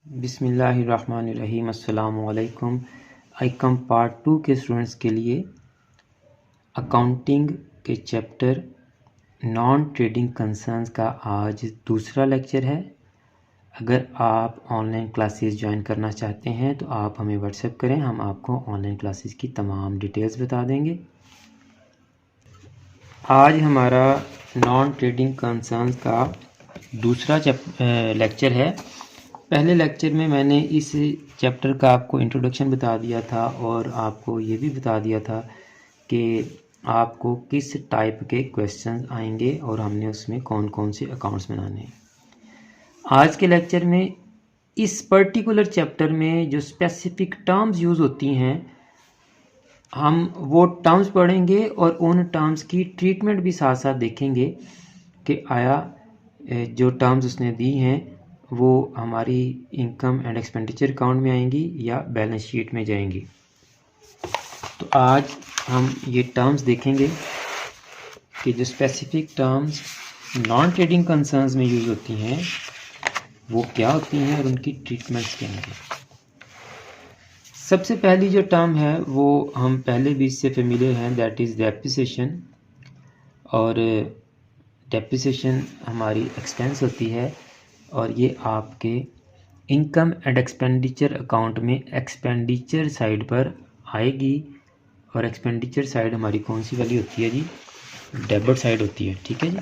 बिस्मिल्लाहिर्रहमानिर्रहीम अस्सलामुअलैकुम। Icom part 2 के स्टूडेंट्स के लिए अकाउंटिंग के चैप्टर नॉन ट्रेडिंग कंसर्न्स का आज दूसरा लेक्चर है। अगर आप ऑनलाइन क्लासेस ज्वाइन करना चाहते हैं तो आप हमें व्हाट्सएप करें, हम आपको ऑनलाइन क्लासेस की तमाम डिटेल्स बता देंगे। आज हमारा नॉन ट्रेडिंग कंसर्न्स का दूसरा लेक्चर है। पहले लेक्चर में मैंने इस चैप्टर का आपको इंट्रोडक्शन बता दिया था और आपको ये भी बता दिया था कि आपको किस टाइप के क्वेश्चन आएंगे और हमने उसमें कौन कौन से अकाउंट्स बनाने हैं। आज के लेक्चर में इस पर्टिकुलर चैप्टर में जो स्पेसिफिक टर्म्स यूज़ होती हैं हम वो टर्म्स पढ़ेंगे और उन टर्म्स की ट्रीटमेंट भी साथ साथ देखेंगे कि आया जो टर्म्स उसने दी हैं वो हमारी इनकम एंड एक्सपेंडिचर अकाउंट में आएंगी या बैलेंस शीट में जाएंगी। तो आज हम ये टर्म्स देखेंगे कि जो specific terms non trading concerns में यूज़ होती हैं वो क्या होती हैं और उनकी ट्रीटमेंट्स क्या हैं। सबसे पहली जो टर्म है वो हम पहले भी इससे फेमिलियर हैं, दैट इज़ डेप्रिसिएशन। और डेप्रिसिएशन हमारी एक्सपेंस होती है और ये आपके इनकम एंड एक्सपेंडिचर अकाउंट में एक्सपेंडिचर साइड पर आएगी। और एक्सपेंडिचर साइड हमारी कौन सी वाली होती है जी? डेबिट साइड होती है। ठीक है जी,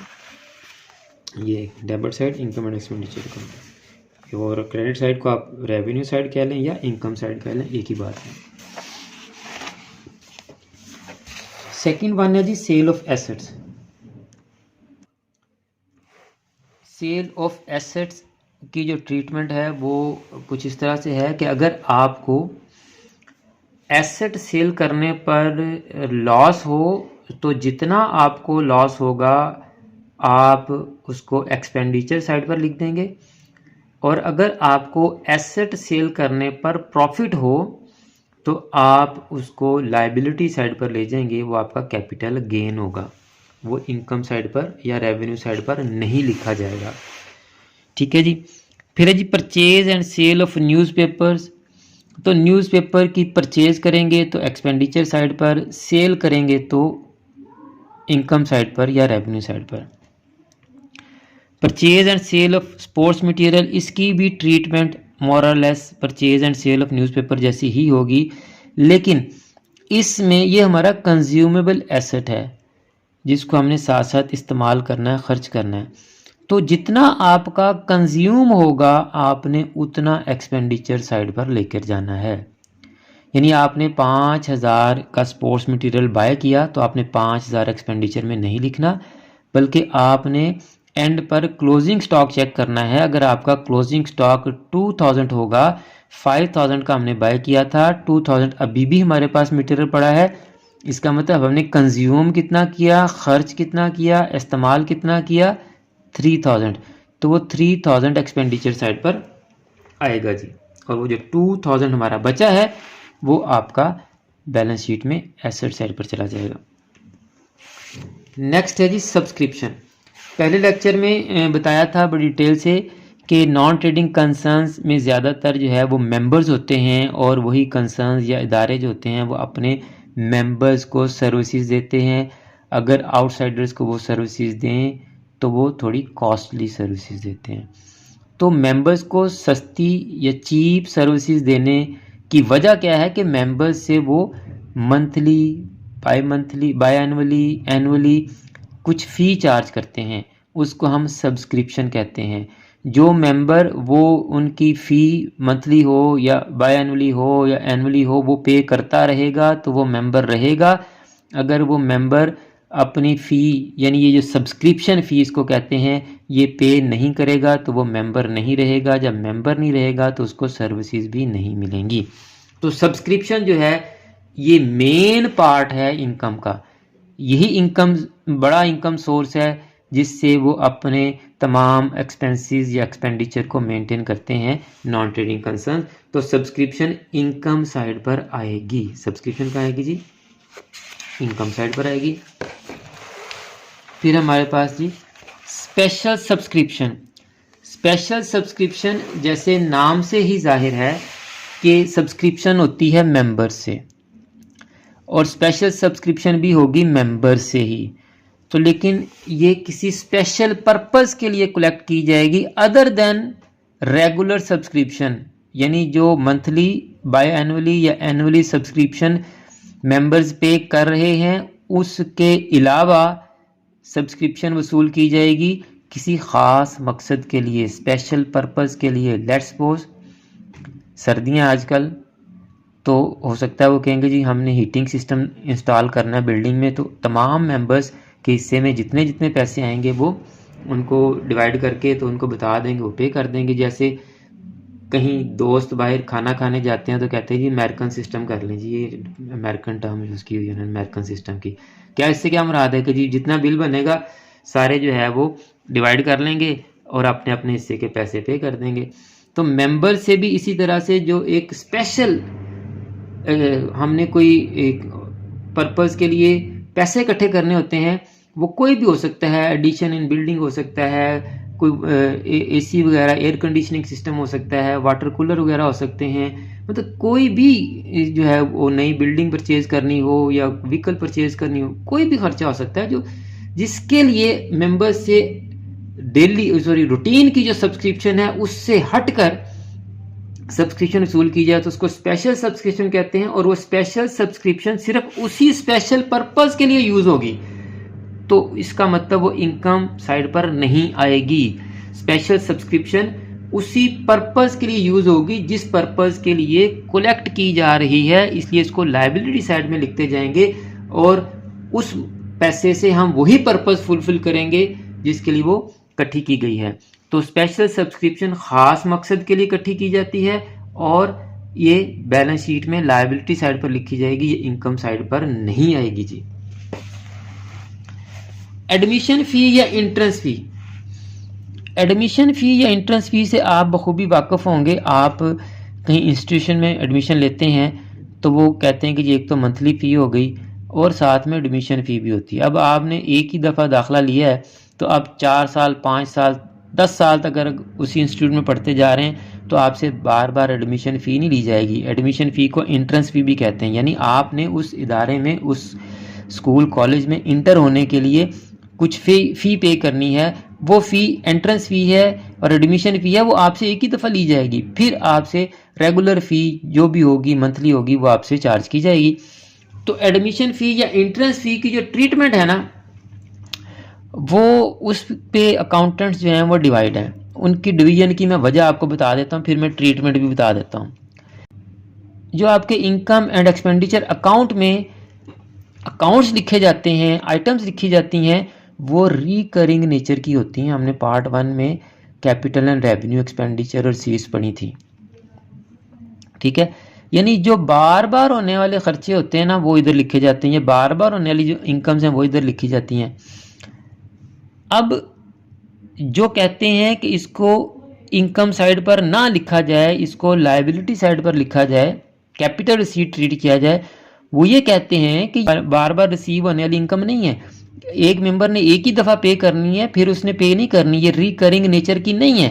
ये debit side income and expenditure account. और क्रेडिट साइड को आप रेवेन्यू साइड कह लें या इनकम साइड कह लें, एक ही बात है। सेकंड वन है जी sale of assets. Sale of assets की जो ट्रीटमेंट है वो कुछ इस तरह से है कि अगर आपको एसेट सेल करने पर लॉस हो तो जितना आपको लॉस होगा आप उसको एक्सपेंडिचर साइड पर लिख देंगे, और अगर आपको एसेट सेल करने पर प्रॉफिट हो तो आप उसको लायबिलिटी साइड पर ले जाएंगे, वो आपका कैपिटल गेन होगा, वो इनकम साइड पर या रेवेन्यू साइड पर नहीं लिखा जाएगा। ठीक है जी। फिर है जी purchase and sale of newspapers. तो न्यूज़पेपर की परचेज करेंगे तो एक्सपेंडिचर साइड पर, सेल करेंगे तो इनकम साइड पर या रेवेन्यू साइड पर। Purchase and sale of sports material, इसकी भी ट्रीटमेंट मोर और less purchase and sale of newspaper जैसी ही होगी, लेकिन इसमें ये हमारा कंज्यूमेबल एसेट है जिसको हमने साथ साथ इस्तेमाल करना है, खर्च करना है। तो जितना आपका कंज्यूम होगा आपने उतना एक्सपेंडिचर साइड पर लेकर जाना है। यानी आपने 5,000 का स्पोर्ट्स मटेरियल बाय किया तो आपने 5,000 एक्सपेंडिचर में नहीं लिखना, बल्कि आपने एंड पर क्लोजिंग स्टॉक चेक करना है। अगर आपका क्लोजिंग स्टॉक 2,000 होगा, 5,000 का हमने बाय किया था, 2,000 अभी भी हमारे पास मटेरियल पड़ा है, इसका मतलब हमने कंज्यूम कितना किया, खर्च कितना किया, इस्तेमाल कितना किया, 3,000। तो वो 3,000 एक्सपेंडिचर साइड पर आएगा जी, और वो जो 2,000 हमारा बचा है वो आपका बैलेंस शीट में एसेट साइड पर चला जाएगा। नेक्स्ट है जी सब्सक्रिप्शन। पहले लेक्चर में बताया था बड़ी डिटेल से कि नॉन ट्रेडिंग कंसर्न्स में ज़्यादातर जो है वो मेंबर्स होते हैं, और वही कंसर्न्स या इदारे जो होते हैं वो अपने मेंबर्स को सर्विसेज देते हैं। अगर आउटसाइडर्स को वो सर्विसेज दें तो वो थोड़ी कॉस्टली सर्विसेज देते हैं। तो मेंबर्स को सस्ती या चीप सर्विसेज देने की वजह क्या है कि मेंबर्स से वो मंथली, बाय एनुअली कुछ फ़ी चार्ज करते हैं, उसको हम सब्सक्रिप्शन कहते हैं। जो मेंबर वो उनकी फ़ी मंथली हो या बाय एनुअली हो या एनुअली हो वो पे करता रहेगा तो वो मेंबर रहेगा। अगर वो मेंबर अपनी फ़ी यानी ये जो सब्सक्रिप्शन फ़ीस को कहते हैं ये पे नहीं करेगा तो वो मेंबर नहीं रहेगा। जब मेंबर नहीं रहेगा तो उसको सर्विसेज भी नहीं मिलेंगी। तो सब्सक्रिप्शन जो है ये मेन पार्ट है इनकम का, यही इनकम बड़ा इनकम सोर्स है जिससे वो अपने तमाम एक्सपेंसेस या एक्सपेंडिचर को मेंटेन करते हैं नॉन ट्रेडिंग कंसर्न। तो सब्सक्रिप्शन इनकम साइड पर आएगी। सब्सक्रिप्शन कहाँ आएगी जी? इनकम साइड पर आएगी। फिर हमारे पास जी स्पेशल सब्सक्रिप्शन। स्पेशल सब्सक्रिप्शन जैसे नाम से ही जाहिर है कि सब्सक्रिप्शन होती है मेंबर से, और स्पेशल सब्सक्रिप्शन भी होगी मेंबर से ही। तो लेकिन ये किसी स्पेशल पर्पस के लिए कलेक्ट की जाएगी अदर देन रेगुलर सब्सक्रिप्शन, यानी जो मंथली, बाय एनुअली या एनुअली सब्सक्रिप्शन मेंबर्स पे कर रहे हैं उसके अलावा सब्सक्रिप्शन वसूल की जाएगी किसी ख़ास मकसद के लिए, स्पेशल पर्पस के लिए। लेट्स सपोज सर्दियाँ आजकल, तो हो सकता है वो कहेंगे जी हमने हीटिंग सिस्टम इंस्टॉल करना है बिल्डिंग में, तो तमाम मेंबर्स के हिस्से में जितने जितने पैसे आएंगे वो उनको डिवाइड करके तो उनको बता देंगे, वो पे कर देंगे। जैसे कहीं दोस्त बाहर खाना खाने जाते हैं तो कहते हैं जी अमेरिकन सिस्टम कर लें जी, ये अमेरिकन टर्म यूज़ की हुई है अमेरिकन सिस्टम की। क्या इससे क्या मुराद है कि जी जितना बिल बनेगा सारे जो है वो डिवाइड कर लेंगे और अपने अपने हिस्से के पैसे पे कर देंगे। तो मेंबर से भी इसी तरह से जो एक स्पेशल हमने कोई एक पर्पस के लिए पैसे इकट्ठे करने होते हैं, वो कोई भी हो सकता है, एडिशन इन बिल्डिंग हो सकता है, कोई एसी वगैरह एयर कंडीशनिंग सिस्टम हो सकता है, वाटर कूलर वगैरह हो सकते हैं, मतलब कोई भी जो है वो नई बिल्डिंग परचेज करनी हो या व्हीकल परचेज करनी हो, कोई भी खर्चा हो सकता है जो जिसके लिए मेंबर्स से डेली रूटीन की जो सब्सक्रिप्शन है उससे हटकर सब्सक्रिप्शन वसूल की जाए तो उसको स्पेशल सब्सक्रिप्शन कहते हैं। और वो स्पेशल सब्सक्रिप्शन सिर्फ उसी स्पेशल पर्पस के लिए यूज होगी, तो इसका मतलब वो इनकम साइड पर नहीं आएगी। स्पेशल सब्सक्रिप्शन उसी पर्पस के लिए यूज होगी जिस पर्पस के लिए कलेक्ट की जा रही है, इसलिए इसको लायबिलिटी साइड में लिखते जाएंगे और उस पैसे से हम वही पर्पस फुलफिल करेंगे जिसके लिए वो इकट्ठी की गई है। तो स्पेशल सब्सक्रिप्शन खास मकसद के लिए इकट्ठी की जाती है और ये बैलेंस शीट में लायबिलिटी साइड पर लिखी जाएगी, ये इनकम साइड पर नहीं आएगी जी। एडमिशन फी या एंट्रेंस फी, एडमिशन फी या एंट्रेंस फी से आप बखूबी वाकिफ होंगे। आप कहीं इंस्टीट्यूशन में एडमिशन लेते हैं तो वो कहते हैं कि जी एक तो मंथली फ़ी हो गई और साथ में एडमिशन फ़ी भी होती है। अब आपने एक ही दफ़ा दाखिला लिया है तो आप 4 साल 5 साल 10 साल तक अगर उसी इंस्टीट्यूट में पढ़ते जा रहे हैं तो आपसे बार बार एडमिशन फ़ी नहीं ली जाएगी। एडमिशन फ़ी को एंट्रेंस फ़ी भी कहते हैं, यानी आपने उस इदारे में, उस स्कूल कॉलेज में इंटर होने के लिए कुछ फ़ी पे करनी है, वो फ़ी एंट्रेंस फ़ी है और एडमिशन फ़ी है वो आपसे एक ही दफ़ा ली जाएगी, फिर आपसे रेगुलर फ़ी जो भी होगी मंथली होगी वो आपसे चार्ज की जाएगी। तो एडमिशन फ़ी या एंट्रेंस फ़ी की जो ट्रीटमेंट है ना वो उस पे अकाउंटेंट्स जो हैं वो डिवाइड हैं। उनकी डिवीज़न की मैं वजह आपको बता देता हूँ, फिर मैं ट्रीटमेंट भी बता देता हूँ। जो आपके इनकम एंड एक्सपेंडिचर अकाउंट में अकाउंट्स लिखे जाते हैं, आइटम्स लिखी जाती हैं, वो रिकरिंग नेचर की होती हैं। हमने पार्ट 1 में कैपिटल एंड रेवेन्यू एक्सपेंडिचर और सीरीज पढ़ी थी, ठीक है। यानी जो बार बार होने वाले खर्चे होते हैं ना वो इधर लिखे जाते हैं, ये बार बार होने वाली जो इनकम्स हैं वो इधर लिखी जाती हैं। अब जो कहते हैं कि इसको इनकम साइड पर ना लिखा जाए, इसको लायबिलिटी साइड पर लिखा जाए, कैपिटल रिसीट ट्रीट किया जाए, वो ये कहते हैं कि बार बार रिसीव होने वाली इनकम नहीं है, एक मेंबर ने एक ही दफ़ा पे करनी है फिर उसने पे नहीं करनी, ये रिकरिंग नेचर की नहीं है,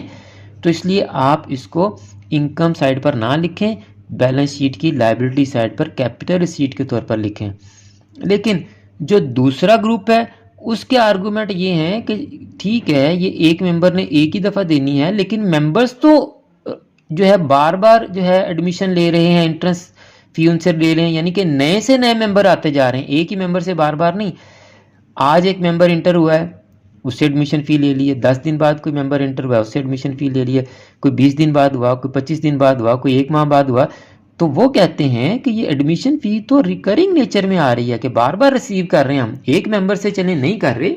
तो इसलिए आप इसको इनकम साइड पर ना लिखें, बैलेंस शीट की लायबिलिटी साइड पर कैपिटल रिसीट के तौर पर लिखें। लेकिन जो दूसरा ग्रुप है उसके आर्गूमेंट ये हैं कि ठीक है ये एक मेंबर ने एक ही दफ़ा देनी है, लेकिन मेंबर्स तो जो है बार बार जो है एडमिशन ले रहे हैं, एंट्रेंस फी उनसे ले रहे हैं, यानी कि नए से नए मेंबर आते जा रहे हैं, एक ही मेंबर से बार बार नहीं। आज एक मेंबर इंटर हुआ है उससे एडमिशन फ़ी ले लिए, 10 दिन बाद कोई मेंबर इंटर हुआ उससे एडमिशन फ़ी ले लिए, कोई 20 दिन बाद हुआ, कोई 25 दिन बाद हुआ, कोई 1 माह बाद हुआ, तो वो कहते हैं कि ये एडमिशन फ़ी तो रिकरिंग नेचर में आ रही है कि बार बार रिसीव कर रहे हैं हम, एक मेंबर से चले नहीं कर रहे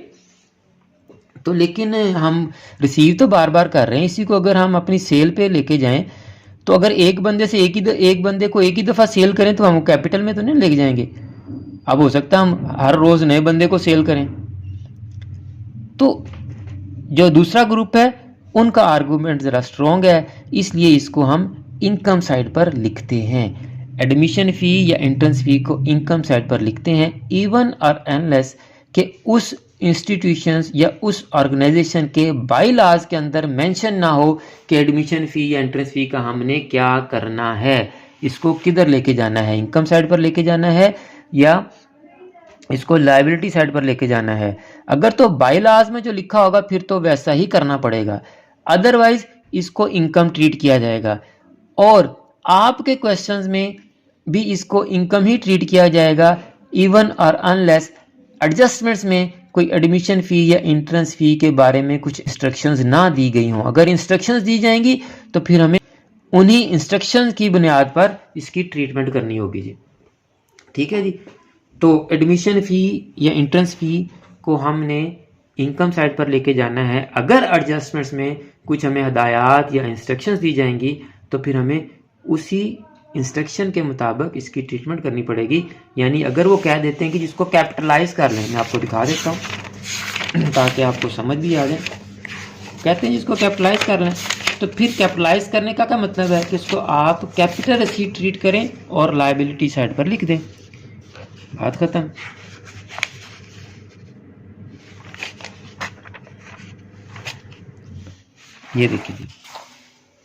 तो, लेकिन हम रिसीव तो बार बार कर रहे हैं। इसी को अगर हम अपनी सेल पे लेके जाएं तो अगर एक बंदे से एक बंदे को एक ही दफ़ा सेल करें तो हम कैपिटल में तो नहीं लेके जाएंगे, अब हो सकता है हम हर रोज़ नए बंदे को सेल करें। तो जो दूसरा ग्रुप है उनका आर्गूमेंट ज़रा स्ट्रॉन्ग है, इसलिए इसको हम इनकम साइड पर लिखते हैं। एडमिशन फ़ी या एंट्रेंस फ़ी को इनकम साइड पर लिखते हैं इवन और अनलेस कि उस इंस्टीट्यूशंस या उस ऑर्गेनाइजेशन के बाई लॉज के अंदर मेंशन ना हो कि एडमिशन फ़ी या एंट्रेंस फ़ी का हमने क्या करना है, इसको किधर लेके जाना है, इनकम साइड पर लेके जाना है या इसको लायबिलिटी साइड पर लेके जाना है। अगर तो बाई लॉज में जो लिखा होगा फिर तो वैसा ही करना पड़ेगा, अदरवाइज इसको इनकम ट्रीट किया जाएगा। और आपके क्वेश्चंस में भी इसको इनकम ही ट्रीट किया जाएगा, इवन और अनलेस एडजस्टमेंट्स में कोई एडमिशन फ़ी या एंट्रेंस फ़ी के बारे में कुछ इंस्ट्रक्शंस ना दी गई हों। अगर इंस्ट्रक्शंस दी जाएंगी तो फिर हमें उन्हीं इंस्ट्रक्शंस की बुनियाद पर इसकी ट्रीटमेंट करनी होगी जी। ठीक है जी। तो एडमिशन फ़ी या एंट्रेंस फ़ी को हमने इनकम साइड पर लेके जाना है। अगर एडजस्टमेंट्स में कुछ हमें हदायत या इंस्ट्रक्शंस दी जाएंगी तो फिर हमें उसी इंस्ट्रक्शन के मुताबिक इसकी ट्रीटमेंट करनी पड़ेगी। यानी अगर वो कह देते हैं कि जिसको कैपिटलाइज कर लें, मैं आपको दिखा देता हूँ ताकि आपको समझ भी आ जाए। कहते हैं जिसको कैपिटलाइज कर लें, तो फिर कैपिटलाइज करने का क्या मतलब है कि इसको आप कैपिटल रसीद ट्रीट करें और लायबिलिटी साइड पर लिख दें, बात खत्म। ये देखिए,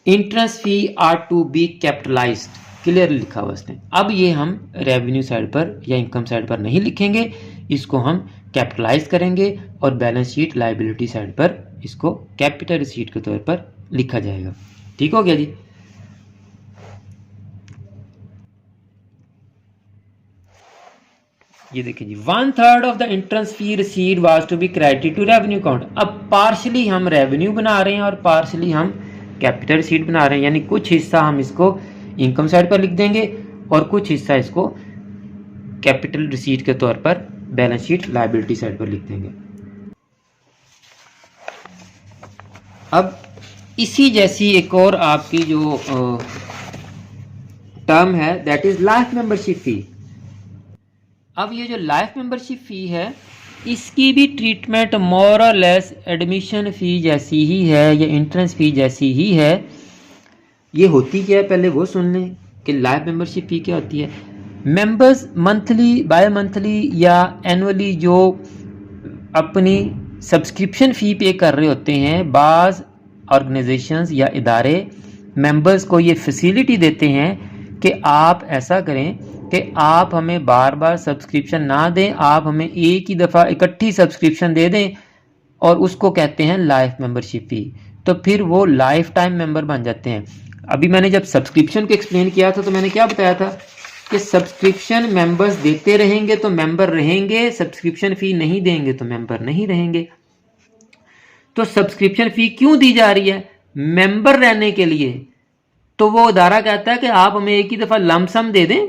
entrance fee are to be capitalized, clear लिखा हुआ इसने। अब ये हम रेवेन्यू साइड पर या इनकम साइड पर नहीं लिखेंगे, इसको हम कैपिटलाइज करेंगे और बैलेंस शीट लायबिलिटी साइड पर इसको कैपिटल रिसीट के तौर पर लिखा जाएगा। ठीक हो गया जी। ये देखिए जी, 1/3 of the entrance fee received was to be credited to revenue account. अब पार्शली हम रेवेन्यू बना रहे हैं और पार्शली हम कैपिटल रिसीट बना रहे हैं, यानी कुछ हिस्सा हम इसको इनकम साइड पर लिख देंगे और कुछ हिस्सा इसको कैपिटल रिसीट के तौर पर बैलेंस शीट लायबिलिटी साइड पर लिख देंगे। अब इसी जैसी एक और आपकी जो टर्म है that is life membership fee. अब ये जो लाइफ मेंबरशिप फी है इसकी भी ट्रीटमेंट मोर और लेस एडमिशन फ़ी जैसी ही है या एंट्रेंस फ़ी जैसी ही है। ये होती क्या है पहले वो सुन लें कि लाइफ मेंबरशिप फ़ी क्या होती है। मेंबर्स मंथली, बाय मंथली या एनुअली जो अपनी सब्सक्रिप्शन फ़ी पे कर रहे होते हैं, बाज़ ऑर्गेनाइजेशंस या इदारे मेंबर्स को ये फैसिलिटी देते हैं कि आप ऐसा करें कि आप हमें बार बार सब्सक्रिप्शन ना दें, आप हमें एक ही दफ़ा इकट्ठी सब्सक्रिप्शन दे दें और उसको कहते हैं लाइफ मेंबरशिप फ़ी। तो फिर वो लाइफ टाइम मेंबर बन जाते हैं। अभी मैंने जब सब्सक्रिप्शन को एक्सप्लेन किया था तो मैंने क्या बताया था कि सब्सक्रिप्शन मेंबर्स देते रहेंगे तो मेंबर रहेंगे, सब्सक्रिप्शन फ़ी नहीं देंगे तो मेंबर नहीं रहेंगे। तो सब्सक्रिप्शन फ़ी क्यों दी जा रही है? मेंबर रहने के लिए। तो वो इदारा कहता है कि आप हमें एक ही दफ़ा लमसम दे दें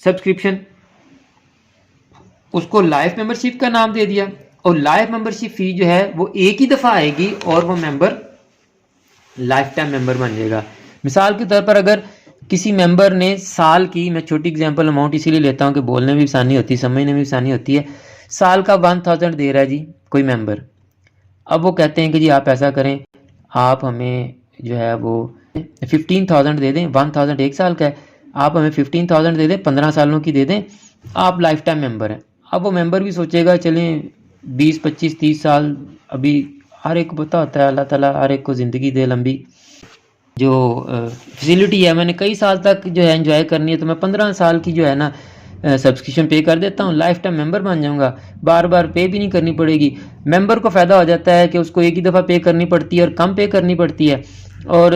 सब्सक्रिप्शन, उसको लाइफ मेंबरशिप का नाम दे दिया और लाइफ मेंबरशिप फ़ी जो है वो एक ही दफ़ा आएगी और वो मेंबर लाइफ टाइम मेंबर बन जाएगा। मिसाल के तौर पर अगर किसी मेंबर ने साल की, मैं छोटी एग्जांपल अमाउंट इसीलिए लेता हूं कि बोलने में भी आसानी होती है, समझने में भी आसानी होती है। साल का 1000 दे रहा है जी कोई मेंबर। अब वो कहते हैं कि जी आप ऐसा करें, आप हमें जो है वो 15,000 दे दें, 1000 एक साल का है, आप हमें 15,000 दे दें, 15 सालों की दे दें, आप लाइफ टाइम मेंबर हैं। अब वो मेंबर भी सोचेगा चलें 20, 25, 30 साल, अभी हर एक को पता होता है अल्लाह ताला हर एक को ज़िंदगी दे लंबी, जो फैसिलिटी है मैंने कई साल तक जो है एंजॉय करनी है तो मैं 15 साल की जो है ना सब्सक्रिप्शन पे कर देता हूँ, लाइफ टाइम मेंबर बन जाऊँगा, बार बार पे भी नहीं करनी पड़ेगी। मेंबर को फ़ायदा हो जाता है कि उसको एक ही दफ़ा पे करनी पड़ती है और कम पे करनी पड़ती है, और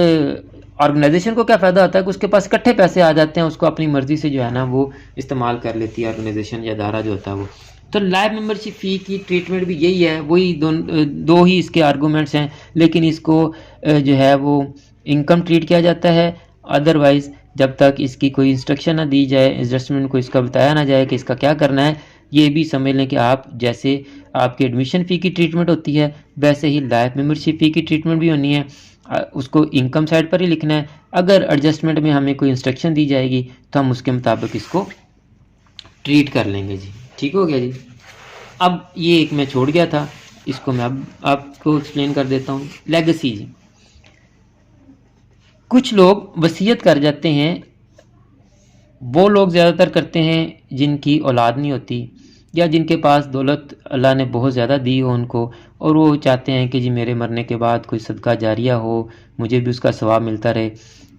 ऑर्गेनाइजेशन को क्या फ़ायदा होता है कि उसके पास इकट्ठे पैसे आ जाते हैं, उसको अपनी मर्ज़ी से जो है ना वो इस्तेमाल कर लेती है ऑर्गेनाइजेशन या अदारा जो होता है वो। तो लाइफ मेंबरशिप फ़ी की ट्रीटमेंट भी यही है, वही दो ही इसके आर्गूमेंट्स हैं, लेकिन इसको जो है वो इनकम ट्रीट किया जाता है। अदरवाइज़ जब तक इसकी कोई इंस्ट्रक्शन ना दी जाए, एडजस्टमेंट को इसका बताया ना जाए कि इसका क्या करना है, ये भी समझ लें कि आप जैसे आपकी एडमिशन फ़ी की ट्रीटमेंट होती है वैसे ही लाइफ मेंबरशिप फ़ी की ट्रीटमेंट भी होनी है। उसको इनकम साइड पर ही लिखना है। अगर एडजस्टमेंट में हमें कोई इंस्ट्रक्शन दी जाएगी तो हम उसके मुताबिक इसको ट्रीट कर लेंगे जी। ठीक हो गया जी। अब ये एक मैं छोड़ गया था, इसको मैं अब आपको एक्सप्लेन कर देता हूँ। लेगेसी जी, कुछ लोग वसीयत कर जाते हैं, वो लोग ज़्यादातर करते हैं जिनकी औलाद नहीं होती, या जिनके पास दौलत अल्लाह ने बहुत ज़्यादा दी हो उनको, और वो चाहते हैं कि जी मेरे मरने के बाद कोई सदका जारिया हो, मुझे भी उसका सवाब मिलता रहे,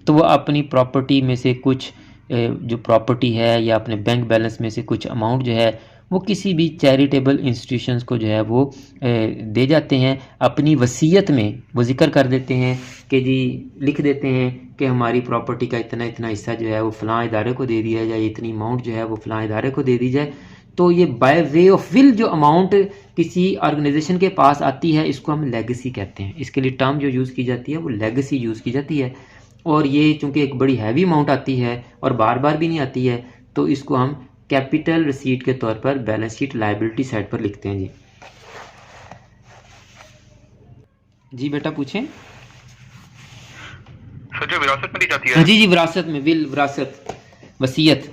तो वो अपनी प्रॉपर्टी में से कुछ जो प्रॉपर्टी है या अपने बैंक बैलेंस में से कुछ अमाउंट जो है वो किसी भी चैरिटेबल इंस्टीट्यूशंस को जो है वो दे जाते हैं। अपनी वसीयत में वो ज़िक्र कर देते हैं कि जी लिख देते हैं कि हमारी प्रॉपर्टी का इतना इतना हिस्सा जो है वो फ़लाँ इदारे को दे दिया जाए, इतनी अमाउंट जो है वो फ़लाँ इदारे को दे दी जाए। तो ये बाय वे ऑफ विल जो अमाउंट किसी ऑर्गेनाइजेशन के पास आती है इसको हम लेगेसी कहते हैं। इसके लिए टर्म जो यूज़ की जाती है वो लेगेसी यूज़ की जाती है, और ये चूँकि एक बड़ी हैवी अमाउंट आती है और बार बार भी नहीं आती है, तो इसको हम कैपिटल रिसीट के तौर पर बैलेंस शीट लायबिलिटी साइड पर लिखते हैं। जी बेटा पूछें। सर जो विरासत में दी जाती है। जी विरासत में, विल, विरासत, वसीयत।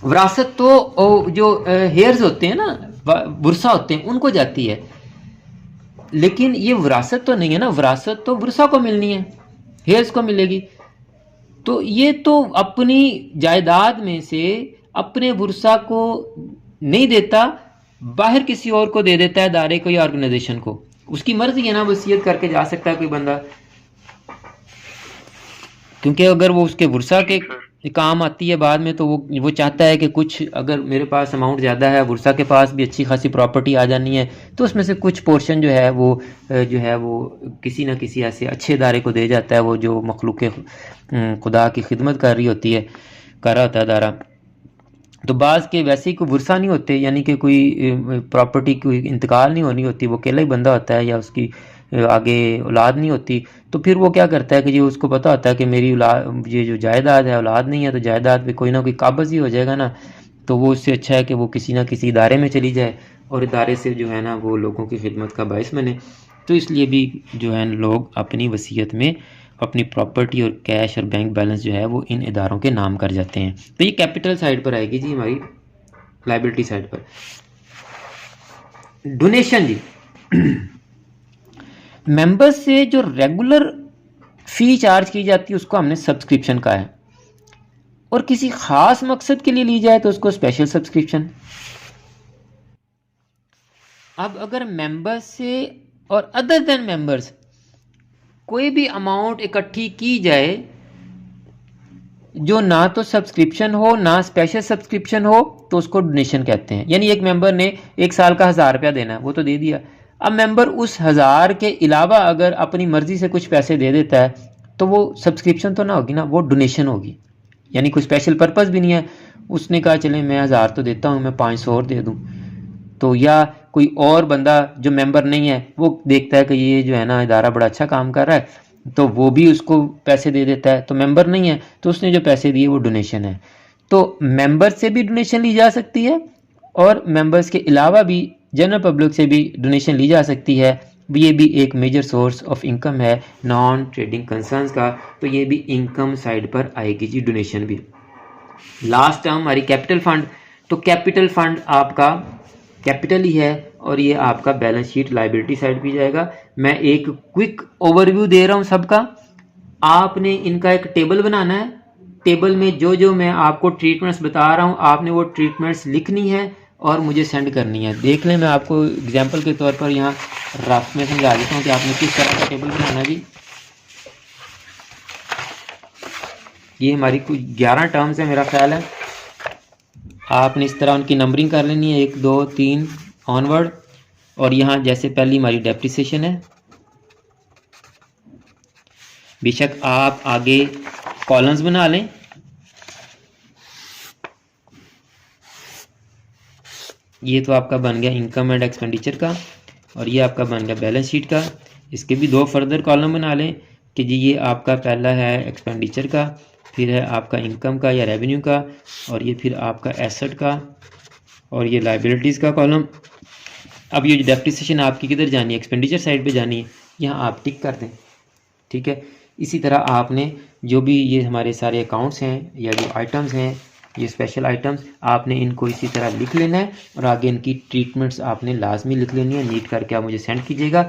विरासत तो जो हेयर्स होते हैं ना, बुरसा होते हैं, उनको जाती है, लेकिन ये विरासत तो नहीं है ना। विरासत तो बुरसा को मिलनी है, हेयर्स को मिलेगी। तो ये तो अपनी जायदाद में से अपने बुरसा को नहीं देता, बाहर किसी और को दे देता है, दायरे को या ऑर्गेनाइजेशन को। उसकी मर्जी है ना, वसीयत करके जा सकता है कोई बंदा, क्योंकि अगर वो उसके बुरसा के काम आती है बाद में, तो वो चाहता है कि कुछ, अगर मेरे पास अमाउंट ज़्यादा है, बुरसा के पास भी अच्छी खासी प्रॉपर्टी आ जानी है, तो उसमें से कुछ पोर्शन जो है वो किसी ना किसी ऐसे अच्छे इदारे को दे जाता है, वो जो मखलूक खुदा की खिदमत कर रही होती है, कर रहा होता है इदारा। तो बाज़ के वैसे ही कोई बुरसा नहीं होते, यानी कि कोई प्रॉपर्टी कोई इंतकाल नहीं होनी होती, वो अकेला ही बंदा होता है या उसकी आगे औलाद नहीं होती, तो फिर वो क्या करता है कि जी उसको पता होता है कि मेरी औलाद, ये जो जायदाद है, औलाद नहीं है, तो जायदाद पे कोई ना कोई काबज़ ही हो जाएगा ना, तो वो उससे अच्छा है कि वो किसी ना किसी इदारे में चली जाए और इदारे से जो है ना वो लोगों की खिदमत का बायस बने। तो इसलिए भी जो है लोग अपनी वसीयत में अपनी प्रॉपर्टी और कैश और बैंक बैलेंस जो है वो इन इदारों के नाम कर जाते हैं। तो ये कैपिटल साइड पर आएगी जी, हमारी लायबिलिटी साइड पर। डोनेशन जी, मेंबर्स से जो रेगुलर फी चार्ज की जाती है उसको हमने सब्सक्रिप्शन कहा है, और किसी खास मकसद के लिए ली जाए तो उसको स्पेशल सब्सक्रिप्शन। अब अगर मेंबर्स से और अदर देन मेंबर्स कोई भी अमाउंट इकट्ठी की जाए जो ना तो सब्सक्रिप्शन हो ना स्पेशल सब्सक्रिप्शन हो, तो उसको डोनेशन कहते हैं। यानी एक मेंबर ने एक साल का 1000 रुपया देना है, वो तो दे दिया। अब मेंबर उस 1000 के अलावा अगर अपनी मर्जी से कुछ पैसे दे देता है तो वो सब्सक्रिप्शन तो ना होगी ना, वो डोनेशन होगी। यानी कोई स्पेशल पर्पस भी नहीं है, उसने कहा चले मैं 1000 तो देता हूँ, मैं 500 और दे दूँ। तो या कोई और बंदा जो मेंबर नहीं है वो देखता है कि ये जो है ना इदारा बड़ा अच्छा काम कर रहा है, तो वो भी उसको पैसे दे देता है, तो मेंबर नहीं है तो उसने जो पैसे दिए वो डोनेशन है। तो मेंबर से भी डोनेशन ली जा सकती है, और मेंबर्स के अलावा भी जनरल पब्लिक से भी डोनेशन ली जा सकती है। ये भी एक मेजर सोर्स ऑफ इनकम है नॉन ट्रेडिंग कंसर्न्स का, तो ये भी इनकम साइड पर आएगी जी, डोनेशन भी। लास्ट टर्म हमारी कैपिटल फंड, तो कैपिटल फंड आपका कैपिटल ही है, और ये आपका बैलेंस शीट लायबिलिटी साइड भी जाएगा। मैं एक क्विक ओवरव्यू दे रहा हूँ सबका, आपने इनका एक टेबल बनाना है। टेबल में जो जो मैं आपको ट्रीटमेंट्स बता रहा हूँ आपने वो ट्रीटमेंट्स लिखनी है और मुझे सेंड करनी है। देख लें, मैं आपको एग्जांपल के तौर पर यहाँ रफ में समझा देता हूँ कि आपने किस तरह का टेबल बनाना है जी। ये हमारी कुछ 11 टर्म्स है मेरा ख्याल है, आपने इस तरह उनकी नंबरिंग कर लेनी है 1 2 3 ऑनवर्ड। और यहाँ जैसे पहली हमारी डेप्रिसिएशन है, बेशक आप आगे कॉलम्स बना लें। ये तो आपका बन गया इनकम एंड एक्सपेंडिचर का, और ये आपका बन गया बैलेंस शीट का। इसके भी 2 फर्दर कॉलम बना लें कि जी ये आपका पहला है एक्सपेंडिचर का, फिर है आपका इनकम का या रेवेन्यू का, और ये फिर आपका एसेट का, और ये लाइबिलिटीज़ का कॉलम। अब ये जो डेप्रिसिएशन आपकी किधर जानी है, एक्सपेंडिचर साइड पे जानी है, यहाँ आप टिक कर दें, ठीक है। इसी तरह आपने जो भी ये हमारे सारे अकाउंट्स हैं या जो आइटम्स हैं, ये स्पेशल आइटम्स, आपने इनको इसी तरह लिख लेना है, और आगे इनकी ट्रीटमेंट्स आपने लाजमी लिख लेनी है। नीट करके आप मुझे सेंड कीजिएगा।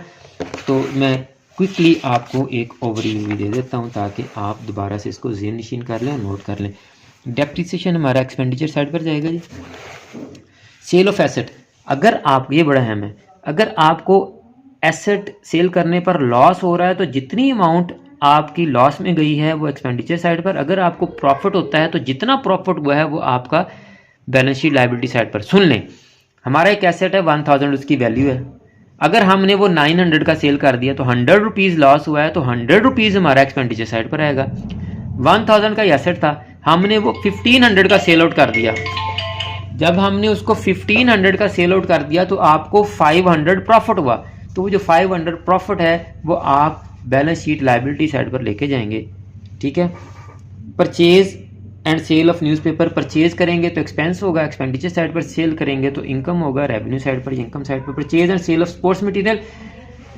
तो मैं क्विकली आपको एक ओवरव्यू दे देता हूँ ताकि आप दोबारा से इसको ज़हन नशीन कर लें और नोट कर लें। डेप्रिसिएशन हमारा एक्सपेंडिचर साइड पर जाएगा जी। सेल ऑफ एसेट, अगर आप, ये बड़ा अहम है, अगर आपको एसेट सेल करने पर लॉस हो रहा है तो जितनी अमाउंट आपकी लॉस में गई है वो एक्सपेंडिचर साइड पर, अगर आपको प्रॉफिट होता है तो जितना प्रॉफिट हुआ है वो आपका बैलेंस शीट लायबिलिटी साइड पर। सुन लें, हमारा एक एसेट है 1000, उसकी वैल्यू है, अगर हमने वो 900 का सेल कर दिया तो 100 रुपीज़ लॉस हुआ है, तो 100 रुपीज़ हमारा एक्सपेंडिचर साइड पर आएगा। 1000 का एसेट था, हमने वो 1500 का सेल आउट कर दिया, जब हमने उसको 1500 का सेल आउट कर दिया तो आपको 500 प्रॉफिट हुआ, तो वो जो 500 प्रॉफिट है वो आप बैलेंस शीट लायबिलिटी साइड पर लेके जाएंगे। ठीक है। Purchase and sale of newspaper, purchase करेंगे तो एक्सपेंस होगा एक्सपेंडिचर साइड पर, सेल करेंगे तो इनकम होगा रेवेन्यू साइड पर, इनकम साइड पर। Purchase and sale of sports material,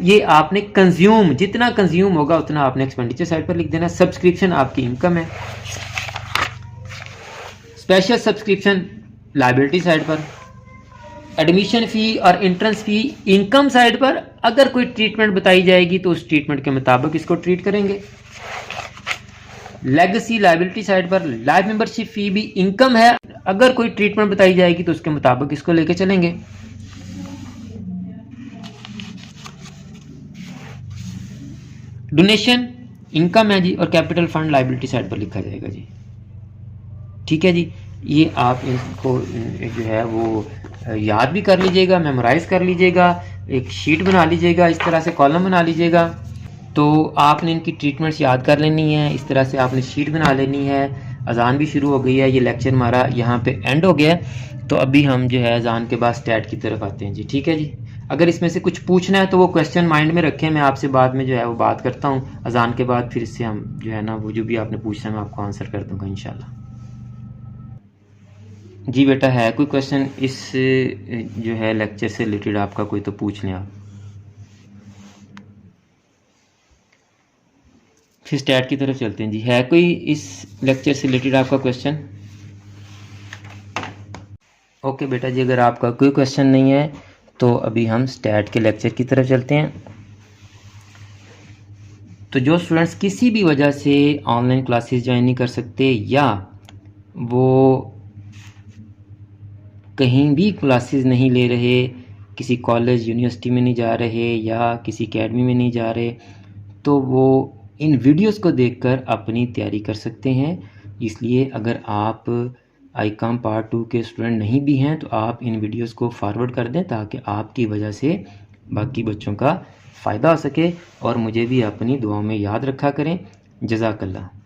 ये आपने कंज्यूम, जितना कंज्यूम होगा उतना आपने एक्सपेंडिचर साइड पर लिख देना। सब्सक्रिप्शन आपकी इनकम है, स्पेशल सब्सक्रिप्शन लायबिलिटी साइड पर। एडमिशन फ़ी और एंट्रेंस फ़ी इनकम साइड पर, अगर कोई ट्रीटमेंट बताई जाएगी तो उस ट्रीटमेंट के मुताबिक इसको ट्रीट करेंगे। लेगेसी लायबिलिटी साइड पर, लाइफ मेंबरशिप फ़ी भी इनकम है, अगर कोई ट्रीटमेंट बताई जाएगी तो उसके मुताबिक इसको लेके चलेंगे। डोनेशन इनकम है जी, और कैपिटल फंड लायबिलिटी साइड पर लिखा जाएगा जी। ठीक है जी, ये आप इसको जो है वो याद भी कर लीजिएगा, मेमोराइज कर लीजिएगा, एक शीट बना लीजिएगा, इस तरह से कॉलम बना लीजिएगा। तो आपने इनकी ट्रीटमेंट्स याद कर लेनी है, इस तरह से आपने शीट बना लेनी है। अजान भी शुरू हो गई है, ये लेक्चर हमारा यहाँ पे एंड हो गया है, तो अभी हम जो है अजान के बाद स्टैट की तरफ आते हैं जी। ठीक है जी, अगर इसमें से कुछ पूछना है तो वो क्वेश्चन माइंड में रखें, मैं आपसे बाद में जो है वो बात करता हूँ अजान के बाद, फिर इससे हम जो है ना वो जो भी आपने पूछना है मैं आपको आंसर कर दूँगा इंशाल्लाह। जी बेटा, है कोई क्वेश्चन इस जो है लेक्चर से रिलेटेड आपका, कोई तो पूछ लें आप, फिर स्टैट की तरफ चलते हैं जी। है कोई इस लेक्चर से रिलेटेड आपका क्वेश्चन? ओके बेटा जी, अगर आपका कोई क्वेश्चन नहीं है तो अभी हम स्टैट के लेक्चर की तरफ चलते हैं। तो जो स्टूडेंट्स किसी भी वजह से ऑनलाइन क्लासेस ज्वाइन नहीं कर सकते, या वो कहीं भी क्लासेस नहीं ले रहे, किसी कॉलेज यूनिवर्सिटी में नहीं जा रहे या किसी एकेडमी में नहीं जा रहे, तो वो इन वीडियोस को देखकर अपनी तैयारी कर सकते हैं। इसलिए अगर आप आईकॉम पार्ट 2 के स्टूडेंट नहीं भी हैं तो आप इन वीडियोस को फॉरवर्ड कर दें, ताकि आपकी वजह से बाकी बच्चों का फ़ायदा हो सके, और मुझे भी अपनी दुआओं में याद रखा करें। जज़ाकल्लाह।